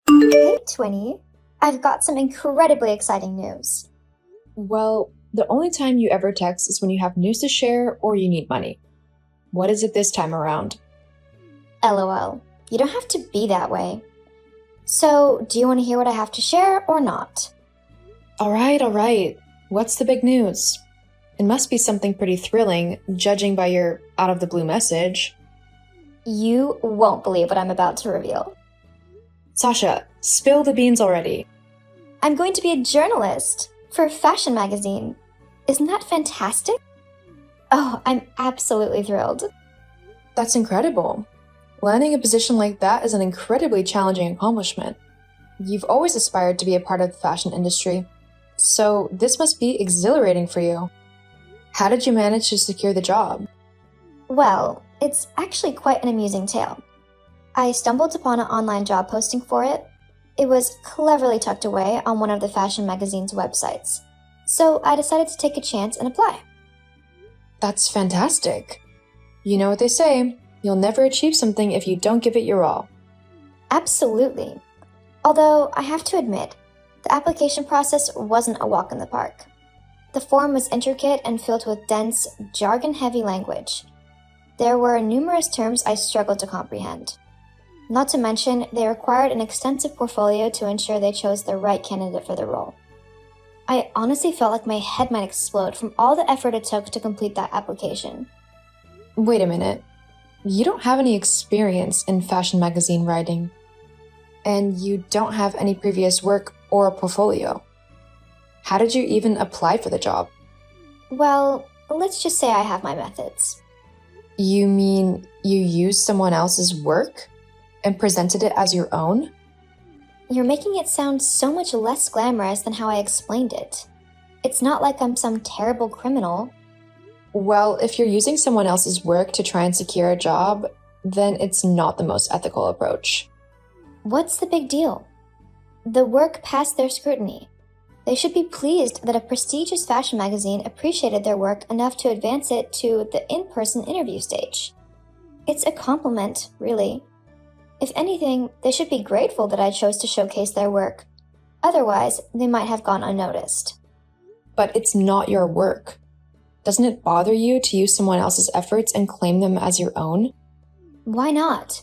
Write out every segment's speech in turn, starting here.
Hey, Twinny. I've got some incredibly exciting news. Well, the only time you ever text is when you have news to share or you need money. What is it this time around? LOL. You don't have to be that way. So, do you want to hear what I have to share or not? Alright. What's the big news? It must be something pretty thrilling, judging by your out of the blue message. You won't believe what I'm about to reveal. Sasha, spill the beans already. I'm going to be a journalist for a fashion magazine. Isn't that fantastic? Oh, I'm absolutely thrilled. That's incredible. Landing a position like that is an incredibly challenging accomplishment. You've always aspired to be a part of the fashion industry, so this must be exhilarating for you. How did you manage to secure the job? Well, it's actually quite an amusing tale. I stumbled upon an online job posting for it. It was cleverly tucked away on one of the fashion magazine's websites. So I decided to take a chance and apply. That's fantastic. You know what they say, you'll never achieve something if you don't give it your all. Absolutely. Although I have to admit, the application process wasn't a walk in the park. The form was intricate and filled with dense, jargon-heavy language. There were numerous terms I struggled to comprehend. Not to mention, they required an extensive portfolio to ensure they chose the right candidate for the role. I honestly felt like my head might explode from all the effort it took to complete that application. Wait a minute. You don't have any experience in fashion magazine writing, and you don't have any previous work or a portfolio. How did you even apply for the job? Well, let's just say I have my methods. You mean you used someone else's work and presented it as your own? You're making it sound so much less glamorous than how I explained it. It's not like I'm some terrible criminal. Well, if you're using someone else's work to try and secure a job, then it's not the most ethical approach. What's the big deal? The work passed their scrutiny. They should be pleased that a prestigious fashion magazine appreciated their work enough to advance it to the in-person interview stage. It's a compliment, really. If anything, they should be grateful that I chose to showcase their work. Otherwise, they might have gone unnoticed. But it's not your work. Doesn't it bother you to use someone else's efforts and claim them as your own? Why not?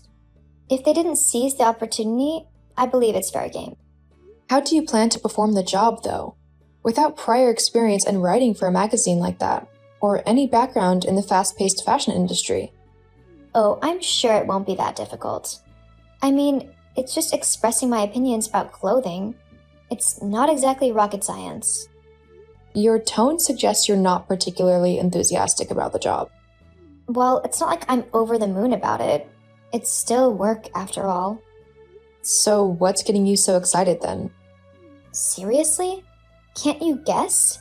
If they didn't seize the opportunity, I believe it's fair game. How do you plan to perform the job, though? Without prior experience in writing for a magazine like that, or any background in the fast-paced fashion industry. Oh, I'm sure it won't be that difficult. I mean, it's just expressing my opinions about clothing. It's not exactly rocket science. Your tone suggests you're not particularly enthusiastic about the job. Well, it's not like I'm over the moon about it. It's still work, after all. So what's getting you so excited then? Seriously? Can't you guess?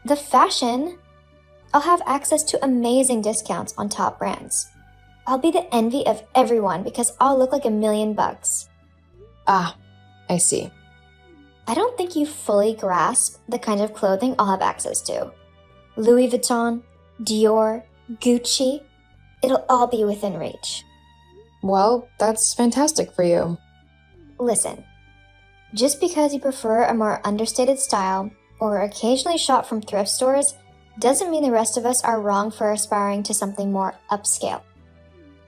The fashion! I'll have access to amazing discounts on top brands. I'll be the envy of everyone because I'll look like $1,000,000. Ah, I see. I don't think you fully grasp the kind of clothing I'll have access to. Louis Vuitton, Dior, Gucci, it'll all be within reach. Well, that's fantastic for you. Listen, just because you prefer a more understated style or occasionally shop from thrift stores doesn't mean the rest of us are wrong for aspiring to something more upscale.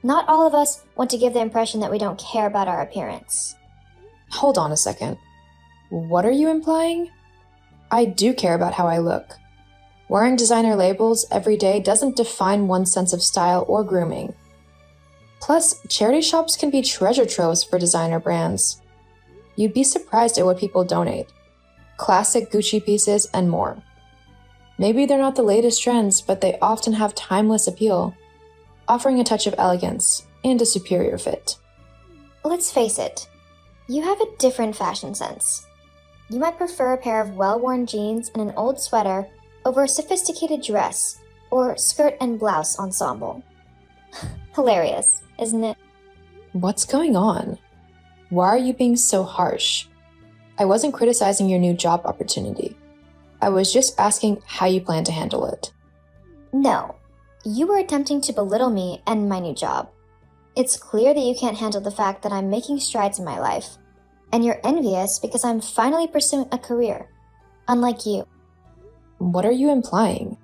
Not all of us want to give the impression that we don't care about our appearance. Hold on a second. What are you implying? I do care about how I look. Wearing designer labels every day doesn't define one's sense of style or grooming. Plus, charity shops can be treasure troves for designer brands. You'd be surprised at what people donate. Classic Gucci pieces and more. Maybe they're not the latest trends, but they often have timeless appeal, offering a touch of elegance and a superior fit. Let's face it, you have a different fashion sense. You might prefer a pair of well-worn jeans and an old sweater over a sophisticated dress or skirt and blouse ensemble. Hilarious, isn't it? What's going on? Why are you being so harsh? I wasn't criticizing your new job opportunity. I was just asking how you plan to handle it. No, you were attempting to belittle me and my new job. It's clear that you can't handle the fact that I'm making strides in my life, And you're envious because I'm finally pursuing a career, unlike you. What are you implying?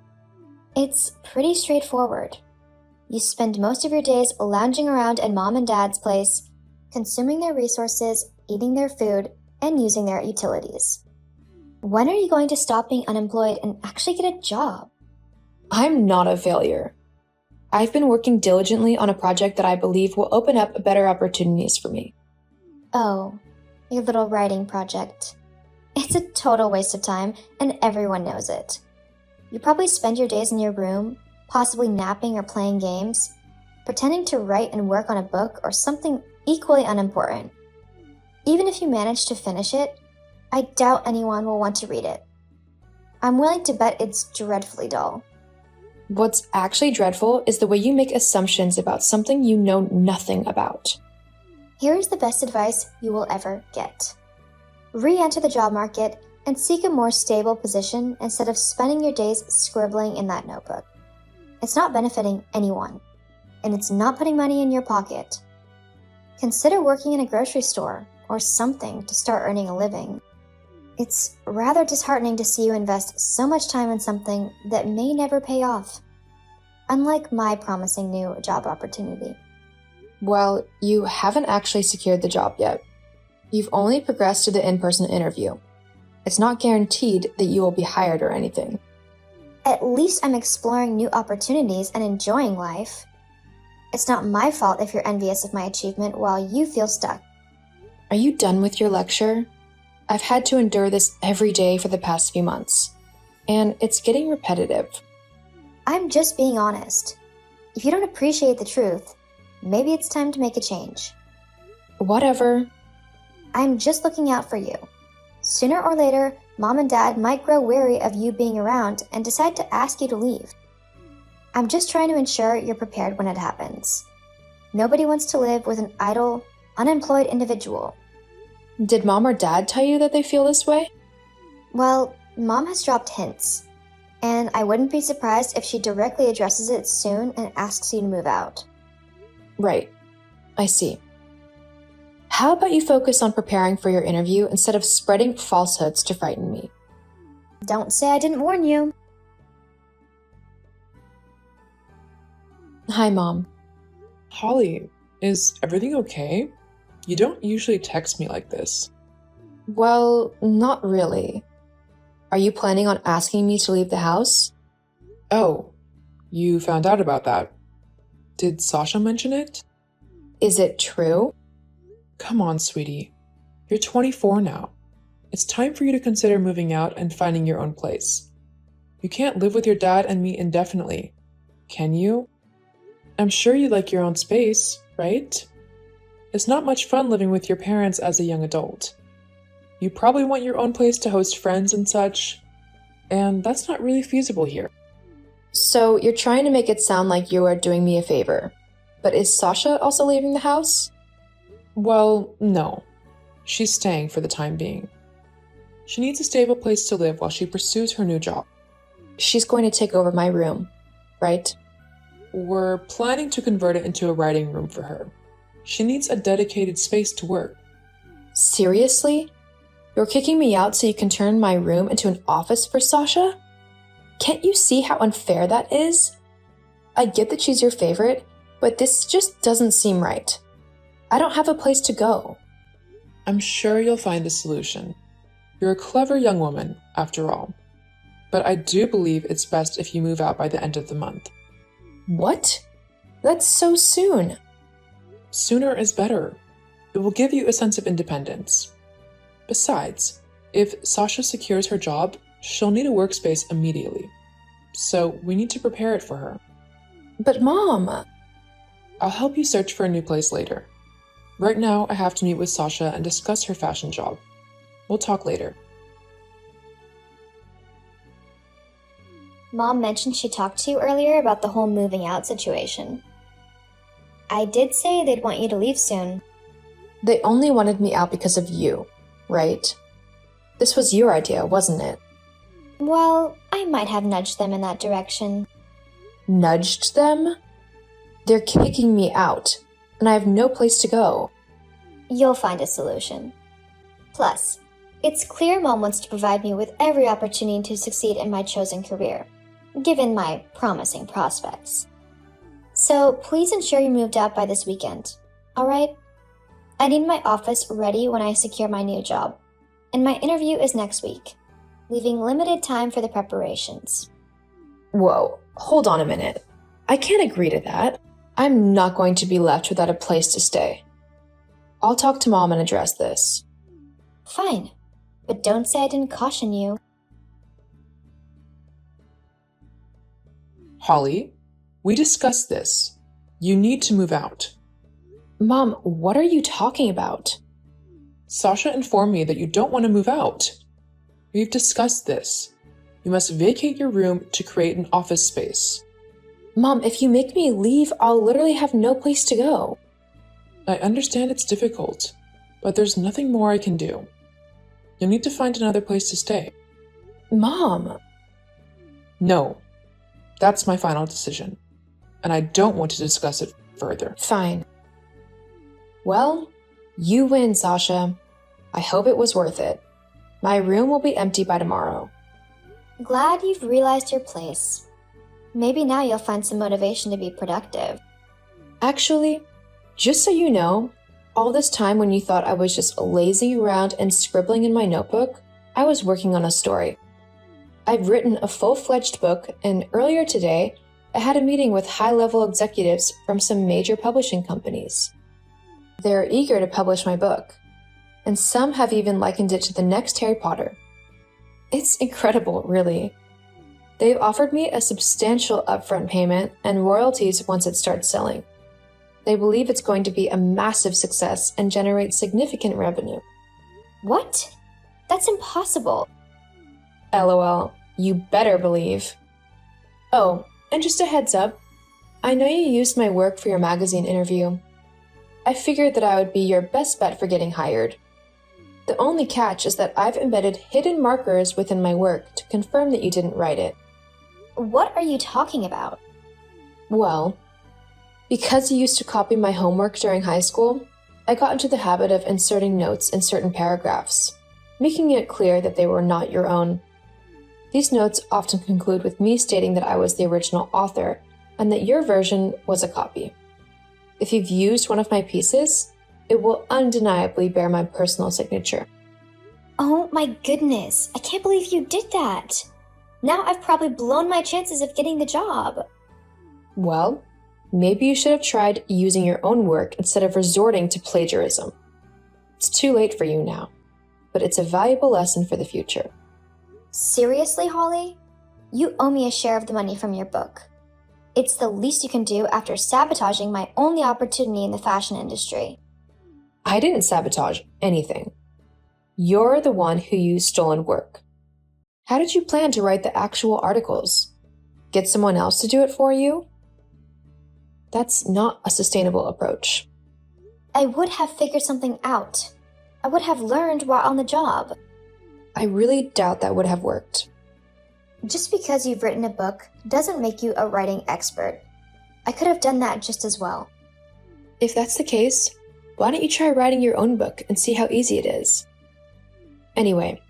It's pretty straightforward. You spend most of your days lounging around at mom and dad's place, consuming their resources, eating their food, and using their utilities. When are you going to stop being unemployed and actually get a job? I'm not a failure. I've been working diligently on a project that I believe will open up better opportunities for me. Oh, your little writing project. It's a total waste of time, and everyone knows it. You probably spend your days in your room, possibly napping or playing games, pretending to write and work on a book or something equally unimportant. Even if you manage to finish it, I doubt anyone will want to read it. I'm willing to bet it's dreadfully dull. What's actually dreadful is the way you make assumptions about something you know nothing about. Here is the best advice you will ever get. Re-enter the job market and seek a more stable position instead of spending your days scribbling in that notebook. It's not benefiting anyone, and it's not putting money in your pocket. Consider working in a grocery store or something to start earning a living. It's rather disheartening to see you invest so much time in something that may never pay off, unlike my promising new job opportunity. Well, you haven't actually secured the job yet. You've only progressed to the in-person interview. It's not guaranteed that you will be hired or anything. At least I'm exploring new opportunities and enjoying life. It's not my fault if you're envious of my achievement while you feel stuck. Are you done with your lecture? I've had to endure this every day for the past few months, and it's getting repetitive. I'm just being honest. If you don't appreciate the truth, maybe it's time to make a change. Whatever. I'm just looking out for you. Sooner or later, mom and dad might grow weary of you being around and decide to ask you to leave. I'm just trying to ensure you're prepared when it happens. Nobody wants to live with an idle, unemployed individual. Did mom or dad tell you that they feel this way? Well, mom has dropped hints, and I wouldn't be surprised if she directly addresses it soon and asks you to move out. Right. I see. How about you focus on preparing for your interview instead of spreading falsehoods to frighten me? Don't say I didn't warn you. Hi, Mom. Holly, is everything okay? You don't usually text me like this. Well, not really. Are you planning on asking me to leave the house? Oh, you found out about that. Did Sasha mention it? Is it true? Come on, sweetie. You're 24 now. It's time for you to consider moving out and finding your own place. You can't live with your dad and me indefinitely, can you? I'm sure you like your own space, right? It's not much fun living with your parents as a young adult. You probably want your own place to host friends and such, and that's not really feasible here. So you're trying to make it sound like you are doing me a favor. But is Sasha also leaving the house? Well, no. She's staying for the time being. She needs a stable place to live while she pursues her new job. She's going to take over my room, right? We're planning to convert it into a writing room for her. She needs a dedicated space to work. Seriously? You're kicking me out so you can turn my room into an office for Sasha? Can't you see how unfair that is? I get that she's your favorite, but this just doesn't seem right. I don't have a place to go. I'm sure you'll find a solution. You're a clever young woman, after all. But I do believe it's best if you move out by the end of the month. What? That's so soon. Sooner is better. It will give you a sense of independence. Besides, if Sasha secures her job, she'll need a workspace immediately. So we need to prepare it for her. But Mom... I'll help you search for a new place later. Right now, I have to meet with Sasha and discuss her fashion job. We'll talk later. Mom mentioned she talked to you earlier about the whole moving out situation. I did say they'd want you to leave soon. They only wanted me out because of you, right? This was your idea, wasn't it? Well, I might have nudged them in that direction. Nudged them? They're kicking me out, and I have no place to go. You'll find a solution. Plus, it's clear Mom wants to provide me with every opportunity to succeed in my chosen career, given my promising prospects. So please ensure you moved out by this weekend, alright? I need my office ready when I secure my new job, and my interview is next week, leaving limited time for the preparations. Whoa, hold on a minute. I can't agree to that. I'm not going to be left without a place to stay. I'll talk to Mom and address this. Fine, but don't say I didn't caution you. Holly, we discussed this. You need to move out. Mom, what are you talking about? Sasha informed me that you don't want to move out. We've discussed this. You must vacate your room to create an office space. Mom, if you make me leave, I'll literally have no place to go. I understand it's difficult, but there's nothing more I can do. You'll need to find another place to stay. Mom! No, that's my final decision, and I don't want to discuss it further. Fine. Well, you win, Sasha. I hope it was worth it. My room will be empty by tomorrow. Glad you've realized your place. Maybe now you'll find some motivation to be productive. Actually, just so you know, all this time when you thought I was just lazing around and scribbling in my notebook, I was working on a story. I've written a full-fledged book, and earlier today, I had a meeting with high-level executives from some major publishing companies. They're eager to publish my book, and some have even likened it to the next Harry Potter. It's incredible, really. They've offered me a substantial upfront payment and royalties once it starts selling. They believe it's going to be a massive success and generate significant revenue. What? That's impossible. LOL, you better believe. Oh, and just a heads up, I know you used my work for your magazine interview. I figured that I would be your best bet for getting hired. The only catch is that I've embedded hidden markers within my work to confirm that you didn't write it. What are you talking about? Well, because you used to copy my homework during high school, I got into the habit of inserting notes in certain paragraphs, making it clear that they were not your own. These notes often conclude with me stating that I was the original author and that your version was a copy. If you've used one of my pieces, it will undeniably bear my personal signature. Oh my goodness, I can't believe you did that. Now I've probably blown my chances of getting the job. Well, maybe you should have tried using your own work instead of resorting to plagiarism. It's too late for you now, but it's a valuable lesson for the future. Seriously, Holly? You owe me a share of the money from your book. It's the least you can do after sabotaging my only opportunity in the fashion industry. I didn't sabotage anything. You're the one who used stolen work. How did you plan to write the actual articles? Get someone else to do it for you? That's not a sustainable approach. I would have figured something out. I would have learned while on the job. I really doubt that would have worked. Just because you've written a book doesn't make you a writing expert. I could have done that just as well. If that's the case, why don't you try writing your own book and see how easy it is? Anyway,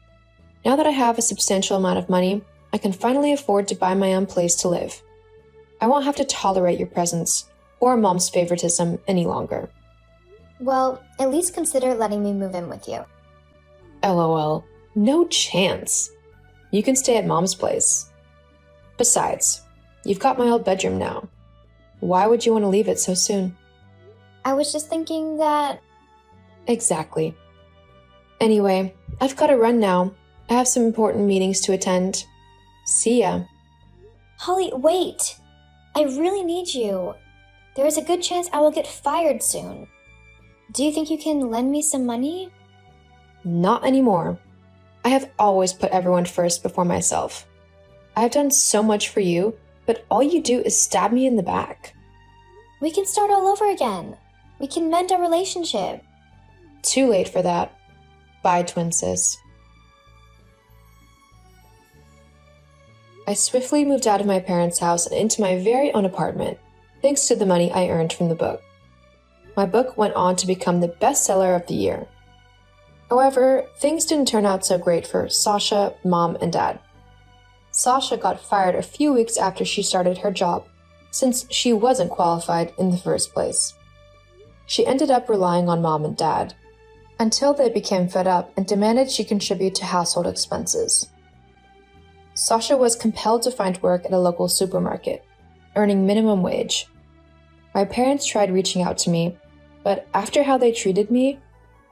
now that I have a substantial amount of money, I can finally afford to buy my own place to live. I won't have to tolerate your presence or Mom's favoritism any longer. Well, at least consider letting me move in with you. LOL, no chance. You can stay at Mom's place. Besides, you've got my old bedroom now. Why would you want to leave it so soon? I was just thinking that... Exactly. Anyway, I've got to run now. I have some important meetings to attend. See ya. Holly, wait! I really need you. There is a good chance I will get fired soon. Do you think you can lend me some money? Not anymore. I have always put everyone first before myself. I have done so much for you, but all you do is stab me in the back. We can start all over again. We can mend our relationship. Too late for that. Bye, twin sis. I swiftly moved out of my parents' house and into my very own apartment, thanks to the money I earned from the book. My book went on to become the bestseller of the year. However, things didn't turn out so great for Sasha, Mom, and Dad. Sasha got fired a few weeks after she started her job, since she wasn't qualified in the first place. She ended up relying on Mom and Dad, until they became fed up and demanded she contribute to household expenses. Sasha was compelled to find work at a local supermarket, earning minimum wage. My parents tried reaching out to me, but after how they treated me,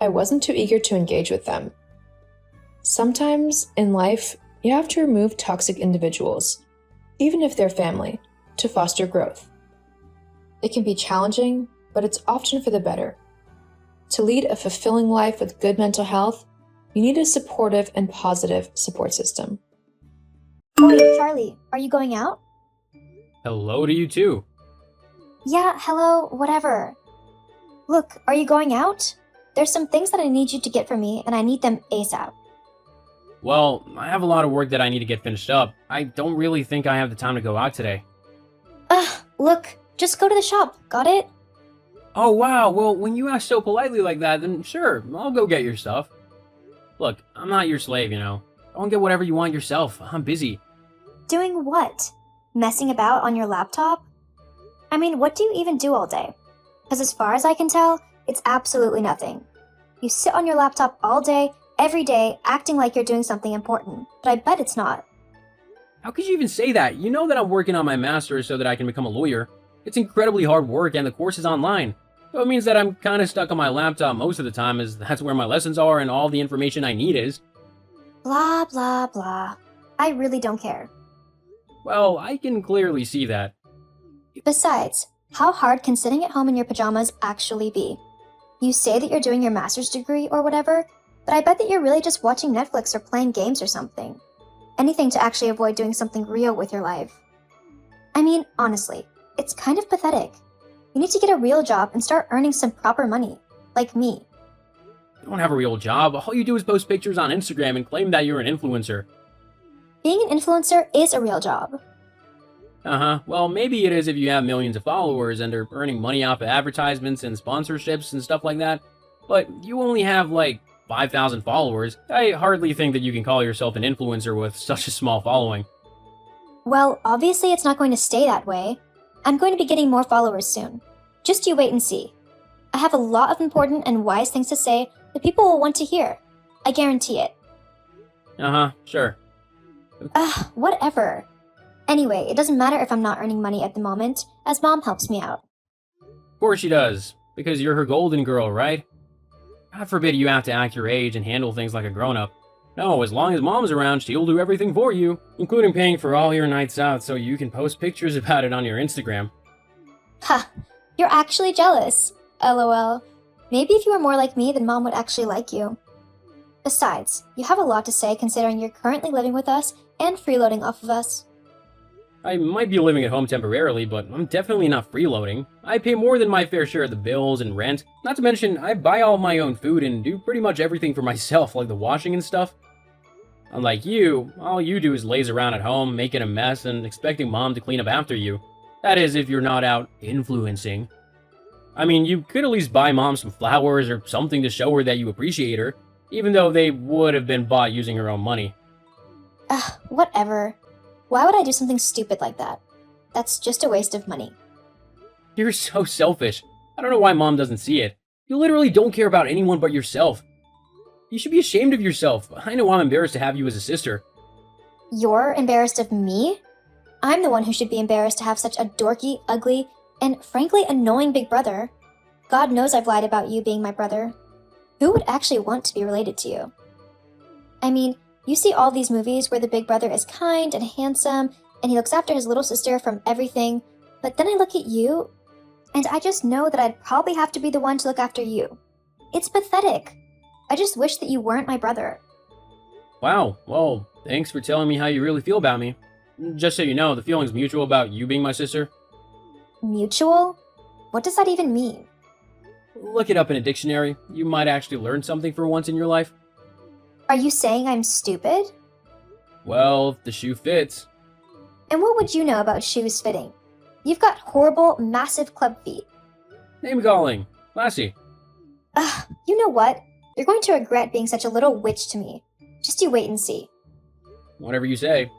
I wasn't too eager to engage with them. Sometimes, in life, you have to remove toxic individuals, even if they're family, to foster growth. It can be challenging, but it's often for the better. To lead a fulfilling life with good mental health, you need a supportive and positive support system. Oi, Charlie, are you going out? Hello to you too. Yeah, hello, whatever. Look, are you going out? There's some things that I need you to get for me, and I need them ASAP. Well, I have a lot of work that I need to get finished up. I don't really think I have the time to go out today. Look, just go to the shop, got it? Oh wow, well, when you ask so politely like that, then sure, I'll go get your stuff. Look, I'm not your slave, you know. Go and get whatever you want yourself. I'm busy. Doing what? Messing about on your laptop? I mean, what do you even do all day? Because as far as I can tell, it's absolutely nothing. You sit on your laptop all day, every day, acting like you're doing something important, but I bet it's not. How could you even say that? You know that I'm working on my master's so that I can become a lawyer. It's incredibly hard work and the course is online. So it means that I'm kind of stuck on my laptop most of the time, as that's where my lessons are and all the information I need is. Blah, blah, blah. I really don't care. Well, I can clearly see that. Besides, how hard can sitting at home in your pajamas actually be? You say that you're doing your master's degree or whatever, but I bet that you're really just watching Netflix or playing games or something. Anything to actually avoid doing something real with your life. I mean, honestly, it's kind of pathetic. You need to get a real job and start earning some proper money, like me. You don't have a real job. All you do is post pictures on Instagram and claim that you're an influencer. Being an influencer is a real job. Uh-huh. Well, maybe it is if you have millions of followers and are earning money off of advertisements and sponsorships and stuff like that. But you only have, like, 5,000 followers. I hardly think that you can call yourself an influencer with such a small following. Well, obviously it's not going to stay that way. I'm going to be getting more followers soon. Just you wait and see. I have a lot of important and wise things to say that people will want to hear. I guarantee it. Uh-huh, sure. Whatever. Anyway, it doesn't matter if I'm not earning money at the moment, as Mom helps me out. Of course she does, because you're her golden girl, right? God forbid you have to act your age and handle things like a grown-up. No, as long as Mom's around, she'll do everything for you, including paying for all your nights out so you can post pictures about it on your Instagram. Ha! You're actually jealous. LOL. Maybe if you were more like me, then Mom would actually like you. Besides, you have a lot to say considering you're currently living with us and freeloading off of us. I might be living at home temporarily, but I'm definitely not freeloading. I pay more than my fair share of the bills and rent. Not to mention, I buy all my own food and do pretty much everything for myself, like the washing and stuff. Unlike you, all you do is laze around at home, making a mess, and expecting Mom to clean up after you. That is, if you're not out influencing. I mean, you could at least buy Mom some flowers or something to show her that you appreciate her, even though they would have been bought using her own money. Whatever. Why would I do something stupid like that? That's just a waste of money. You're so selfish. I don't know why Mom doesn't see it. You literally don't care about anyone but yourself. You should be ashamed of yourself. I know I'm embarrassed to have you as a sister. You're embarrassed of me? I'm the one who should be embarrassed to have such a dorky, ugly, and frankly annoying big brother. God knows I've lied about you being my brother. Who would actually want to be related to you? I mean, you see all these movies where the big brother is kind and handsome, and he looks after his little sister from everything, but then I look at you, and I just know that I'd probably have to be the one to look after you. It's pathetic. I just wish that you weren't my brother. Wow, well, thanks for telling me how you really feel about me. Just so you know, the feeling's mutual about you being my sister. Mutual? What does that even mean? Look it up in a dictionary. You might actually learn something for once in your life. Are you saying I'm stupid? Well, if the shoe fits. And what would you know about shoes fitting? You've got horrible, massive club feet. Name calling. Classy. You know what? You're going to regret being such a little witch to me. Just you wait and see. Whatever you say.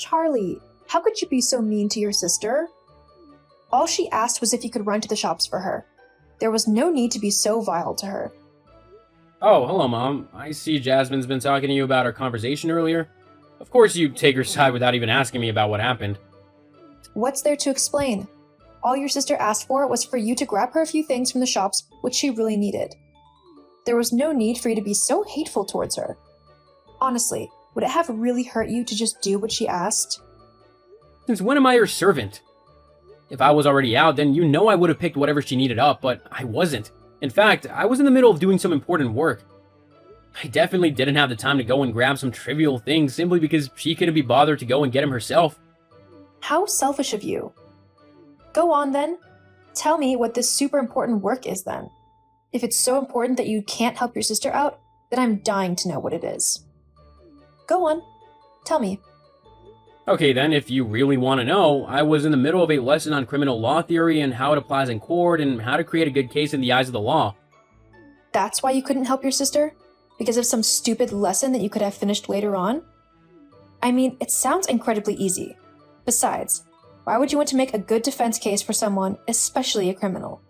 Charlie, how could you be so mean to your sister? All she asked was if you could run to the shops for her. There was no need to be so vile to her. Oh, hello, Mom. I see Jasmine's been talking to you about our conversation earlier. Of course you take her side without even asking me about what happened. What's there to explain? All your sister asked for was for you to grab her a few things from the shops which she really needed. There was no need for you to be so hateful towards her. Honestly, would it have really hurt you to just do what she asked? Since when am I her servant? If I was already out, then you know I would have picked whatever she needed up, but I wasn't. In fact, I was in the middle of doing some important work. I definitely didn't have the time to go and grab some trivial things simply because she couldn't be bothered to go and get them herself. How selfish of you. Go on then. Tell me what this super important work is then. If it's so important that you can't help your sister out, then I'm dying to know what it is. Go on. Tell me. Okay then, if you really want to know, I was in the middle of a lesson on criminal law theory and how it applies in court and how to create a good case in the eyes of the law. That's why you couldn't help your sister? Because of some stupid lesson that you could have finished later on? I mean, it sounds incredibly easy. Besides, why would you want to make a good defense case for someone, especially a criminal?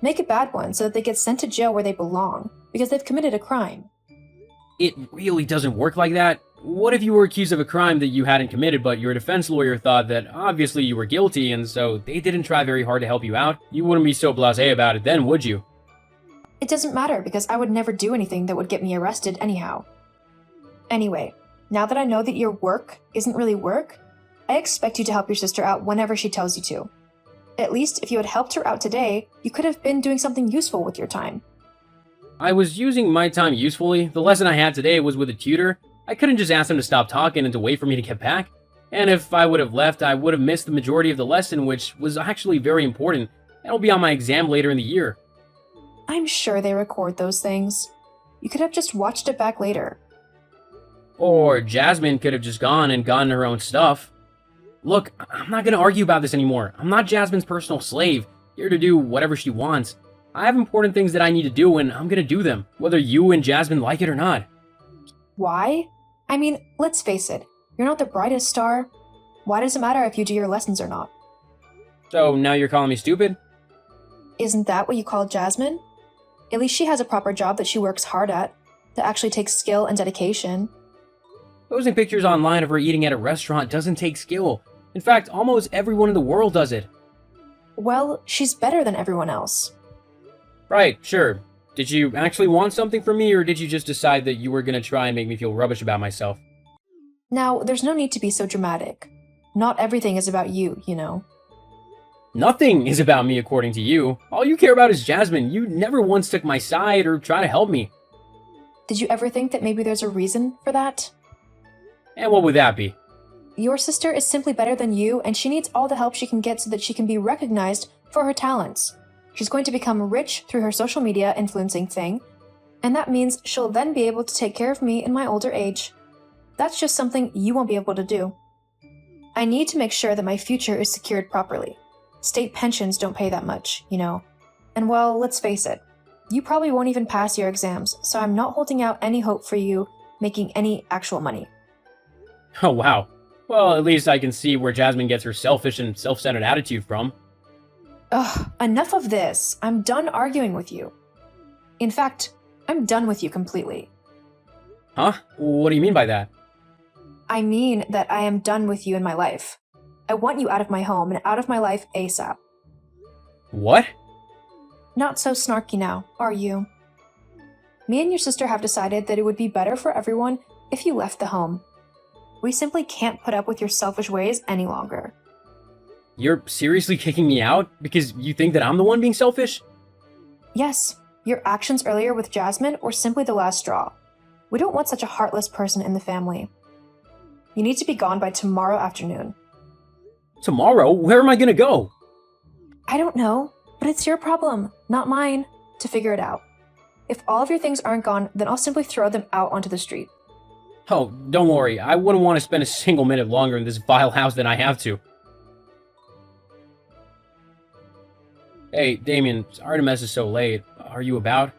Make a bad one so that they get sent to jail where they belong, because they've committed a crime. It really doesn't work like that. What if you were accused of a crime that you hadn't committed, but your defense lawyer thought that obviously you were guilty, and so they didn't try very hard to help you out? You wouldn't be so blasé about it then, would you? It doesn't matter because I would never do anything that would get me arrested anyhow. Anyway, now that I know that your work isn't really work, I expect you to help your sister out whenever she tells you to. At least if you had helped her out today, you could have been doing something useful with your time. I was using my time usefully. The lesson I had today was with a tutor. I couldn't just ask him to stop talking and to wait for me to get back. And if I would have left, I would have missed the majority of the lesson, which was actually very important. It'll be on my exam later in the year. I'm sure they record those things. You could have just watched it back later. Or Jasmine could have just gone and gotten her own stuff. Look, I'm not going to argue about this anymore. I'm not Jasmine's personal slave, here to do whatever she wants. I have important things that I need to do, and I'm going to do them, whether you and Jasmine like it or not. Why? I mean, let's face it, you're not the brightest star. Why does it matter if you do your lessons or not? So now you're calling me stupid? Isn't that what you call Jasmine? At least she has a proper job that she works hard at, that actually takes skill and dedication. Posting pictures online of her eating at a restaurant doesn't take skill. In fact, almost everyone in the world does it. Well, she's better than everyone else. Right, sure. Did you actually want something from me, or did you just decide that you were going to try and make me feel rubbish about myself? Now, there's no need to be so dramatic. Not everything is about you, you know. Nothing is about me, according to you. All you care about is Jasmine. You never once took my side or tried to help me. Did you ever think that maybe there's a reason for that? And what would that be? Your sister is simply better than you, and she needs all the help she can get so that she can be recognized for her talents. She's going to become rich through her social media influencing thing, and that means she'll then be able to take care of me in my older age. That's just something you won't be able to do. I need to make sure that my future is secured properly. State pensions don't pay that much, you know. And well, let's face it, you probably won't even pass your exams, so I'm not holding out any hope for you making any actual money. Oh, wow. Well, at least I can see where Jasmine gets her selfish and self-centered attitude from. Ugh, enough of this. I'm done arguing with you. In fact, I'm done with you completely. Huh? What do you mean by that? I mean that I am done with you in my life. I want you out of my home and out of my life ASAP. What? Not so snarky now, are you? Me and your sister have decided that it would be better for everyone if you left the home. We simply can't put up with your selfish ways any longer. You're seriously kicking me out because you think that I'm the one being selfish? Yes, your actions earlier with Jasmine were simply the last straw. We don't want such a heartless person in the family. You need to be gone by tomorrow afternoon. Tomorrow? Where am I gonna go? I don't know, but it's your problem, not mine, to figure it out. If all of your things aren't gone, then I'll simply throw them out onto the street. Oh, don't worry. I wouldn't want to spend a single minute longer in this vile house than I have to. Hey, Damien, sorry to mess it so late. Are you about?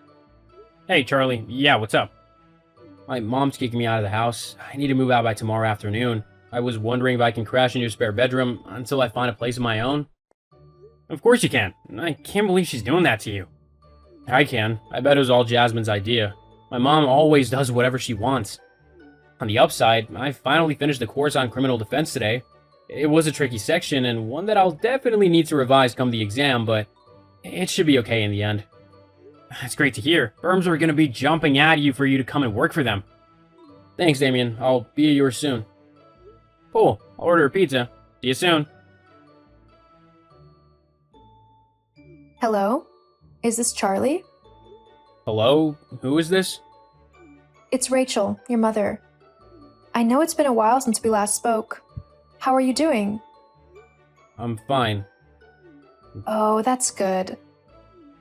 Hey, Charlie. Yeah, what's up? My mom's kicking me out of the house. I need to move out by tomorrow afternoon. I was wondering if I can crash in your spare bedroom until I find a place of my own. Of course you can. I can't believe she's doing that to you. I can. I bet it was all Jasmine's idea. My mom always does whatever she wants. On the upside, I finally finished the course on criminal defense today. It was a tricky section and one that I'll definitely need to revise come the exam, but it should be okay in the end. That's great to hear. Firms are going to be jumping at you for you to come and work for them. Thanks, Damien. I'll be yours soon. Cool. I'll order a pizza. See you soon. Hello? Is this Charlie? Hello? Who is this? It's Rachel, your mother. I know it's been a while since we last spoke. How are you doing? I'm fine. Oh, that's good.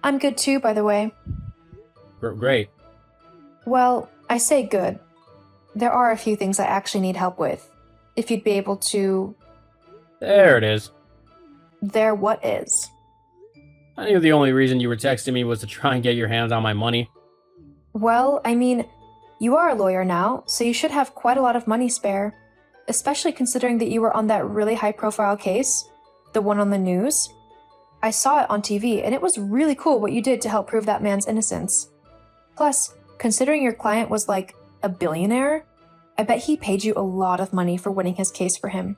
I'm good too, by the way. Great. Well, I say good. There are a few things I actually need help with. If you'd be able to... There it is. There what is? I knew the only reason you were texting me was to try and get your hands on my money. Well, I mean, you are a lawyer now, so you should have quite a lot of money spare. Especially considering that you were on that really high-profile case. The one on the news. I saw it on TV, and it was really cool what you did to help prove that man's innocence. Plus, considering your client was like a billionaire, I bet he paid you a lot of money for winning his case for him.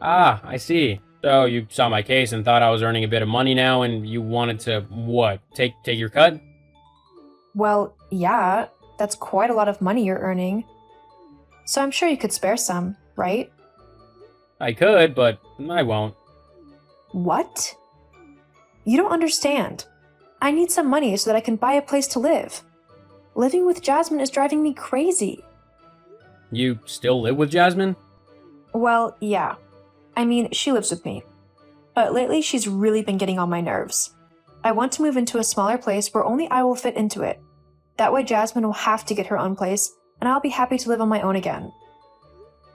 Ah, I see. So you saw my case and thought I was earning a bit of money now and you wanted to, what, take your cut? Well, yeah, that's quite a lot of money you're earning. So I'm sure you could spare some, right? I could, but I won't. What? You don't understand. I need some money so that I can buy a place to live. Living with Jasmine is driving me crazy. You still live with Jasmine? Well, yeah. I mean, she lives with me. But lately she's really been getting on my nerves. I want to move into a smaller place where only I will fit into it. That way Jasmine will have to get her own place, and I'll be happy to live on my own again.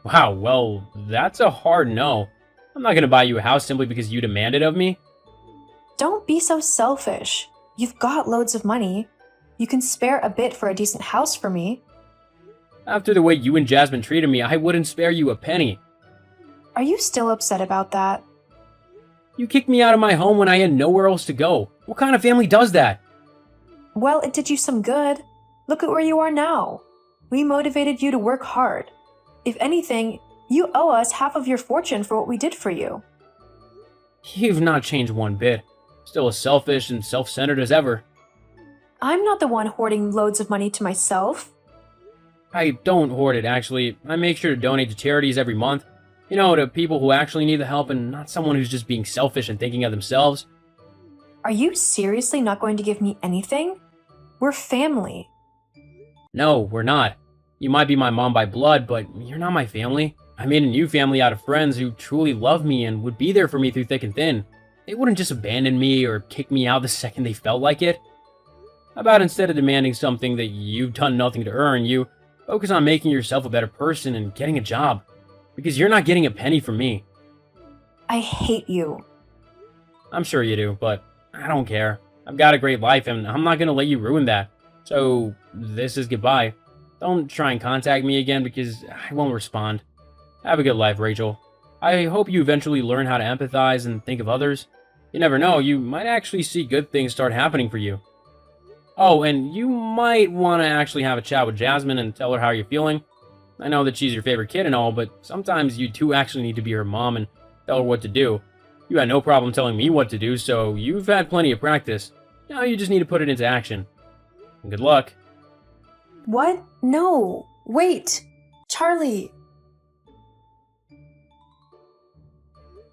Wow, well, that's a hard no. I'm not gonna buy you a house simply because you demand it of me. Don't be so selfish. You've got loads of money. You can spare a bit for a decent house for me. After the way you and Jasmine treated me, I wouldn't spare you a penny. Are you still upset about that? You kicked me out of my home when I had nowhere else to go. What kind of family does that? Well, it did you some good. Look at where you are now. We motivated you to work hard. If anything, you owe us half of your fortune for what we did for you. You've not changed one bit. Still as selfish and self-centered as ever. I'm not the one hoarding loads of money to myself. I don't hoard it, actually. I make sure to donate to charities every month. You know, to people who actually need the help and not someone who's just being selfish and thinking of themselves. Are you seriously not going to give me anything? We're family. No, we're not. You might be my mom by blood, but you're not my family. I made a new family out of friends who truly love me and would be there for me through thick and thin. They wouldn't just abandon me or kick me out the second they felt like it. How about instead of demanding something that you've done nothing to earn, you focus on making yourself a better person and getting a job. Because you're not getting a penny from me. I hate you. I'm sure you do, but I don't care. I've got a great life and I'm not gonna let you ruin that. So, this is goodbye. Don't try and contact me again because I won't respond. Have a good life, Rachel. I hope you eventually learn how to empathize and think of others. You never know, you might actually see good things start happening for you. Oh, and you might want to actually have a chat with Jasmine and tell her how you're feeling. I know that she's your favorite kid and all, but sometimes you do actually need to be her mom and tell her what to do. You had no problem telling me what to do, so you've had plenty of practice. Now you just need to put it into action. And good luck. What? No. Wait. Charlie.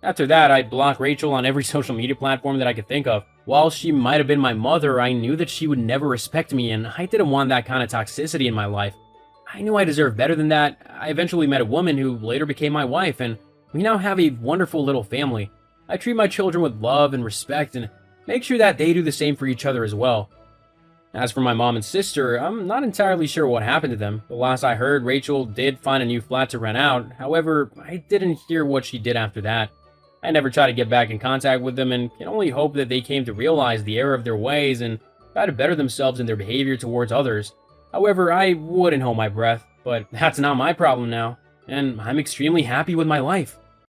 After that, I blocked Rachel on every social media platform that I could think of. While she might have been my mother, I knew that she would never respect me, and I didn't want that kind of toxicity in my life. I knew I deserved better than that. I eventually met a woman who later became my wife, and we now have a wonderful little family. I treat my children with love and respect, and make sure that they do the same for each other as well. As for my mom and sister, I'm not entirely sure what happened to them. The last I heard, Rachel did find a new flat to rent out. However, I didn't hear what she did after that. I never try to get back in contact with them and can only hope that they came to realize the error of their ways and try to better themselves in their behavior towards others. However, I wouldn't hold my breath, but that's not my problem now, and I'm extremely happy with my life.